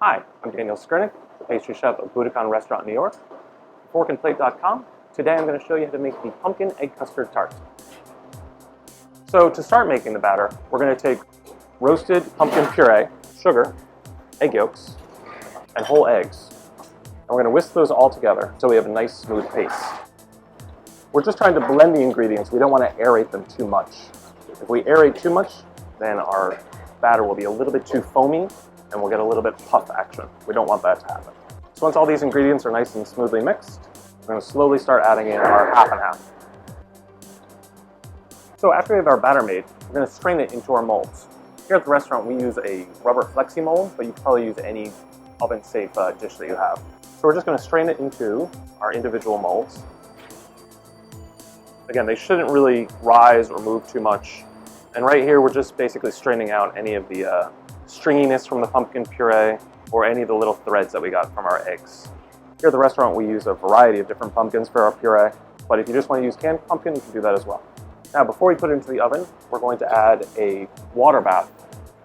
Hi, I'm Daniel Skrnick, the pastry chef of Buddakan Restaurant in New York. Forkandplate.com. Today I'm going to show you how to make the pumpkin egg custard tart. So to start making the batter, we're going to take roasted pumpkin puree, sugar, egg yolks, and whole eggs. And we're going to whisk those all together so we have a nice smooth paste. We're just trying to blend the ingredients. We don't want to aerate them too much. If we aerate too much, then our batter will be a little bit too foamy and we'll get a little bit puff action. We don't want that to happen. So once all these ingredients are nice and smoothly mixed, we're going to slowly start adding in our half and half. So after we have our batter made, we're going to strain it into our molds. Here at the restaurant, we use a rubber flexi mold, but you can probably use any oven-safe dish that you have. So we're just going to strain it into our individual molds. Again, they shouldn't really rise or move too much. And right here, we're just basically straining out any of the stringiness from the pumpkin puree or any of the little threads that we got from our eggs. Here at the restaurant, we use a variety of different pumpkins for our puree, but if you just want to use canned pumpkin, you can do that as well. Now, before we put it into the oven, we're going to add a water bath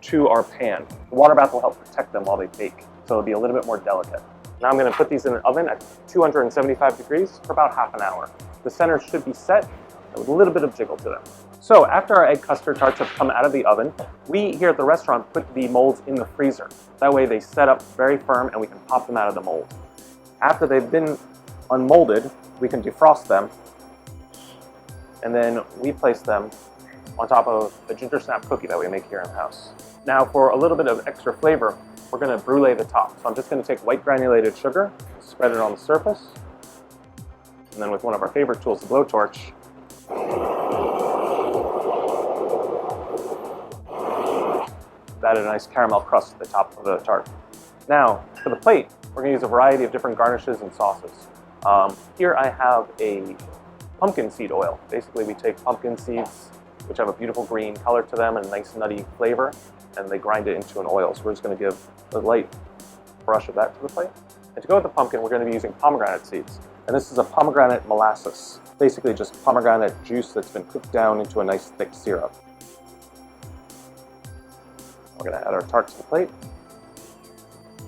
to our pan. The water bath will help protect them while they bake, so it'll be a little bit more delicate. Now I'm going to put these in an oven at 275 degrees for about half an hour. The center should be set with a little bit of jiggle to them. So after our egg custard tarts have come out of the oven, we here at the restaurant put the molds in the freezer. That way they set up very firm and we can pop them out of the mold. After they've been unmolded, we can defrost them, and then we place them on top of a ginger snap cookie that we make here in the house. Now for a little bit of extra flavor, we're going to brulee the top. So I'm just going to take white granulated sugar, spread it on the surface, and then with one of our favorite tools, the blowtorch, added a nice caramel crust at the top of the tart. Now, for the plate, we're going to use a variety of different garnishes and sauces. Here I have a pumpkin seed oil. Basically, we take pumpkin seeds, which have a beautiful green color to them and a nice nutty flavor, and they grind it into an oil. So we're just going to give a light brush of that to the plate. And to go with the pumpkin, we're going to be using pomegranate seeds. And this is a pomegranate molasses, basically just pomegranate juice that's been cooked down into a nice thick syrup. We're going to add our tart to the plate.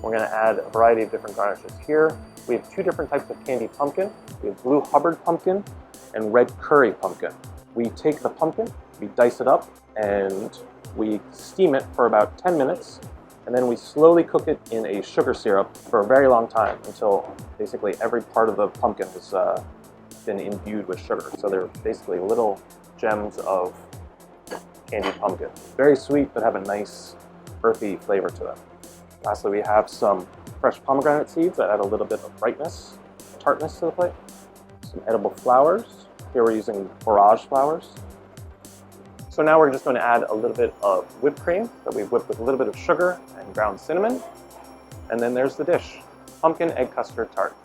We're going to add a variety of different garnishes here. We have two different types of candied pumpkin. We have blue Hubbard pumpkin and red curry pumpkin. We take the pumpkin, we dice it up, and we steam it for about 10 minutes, and then we slowly cook it in a sugar syrup for a very long time until basically every part of the pumpkin has been imbued with sugar. So they're basically little gems of candied pumpkin. Very sweet, but have a nice earthy flavor to them. Lastly, we have some fresh pomegranate seeds that add a little bit of brightness, tartness to the plate. Some edible flowers. Here we're using borage flowers. So now we're just going to add a little bit of whipped cream that we've whipped with a little bit of sugar and ground cinnamon. And then there's the dish, pumpkin egg custard tart.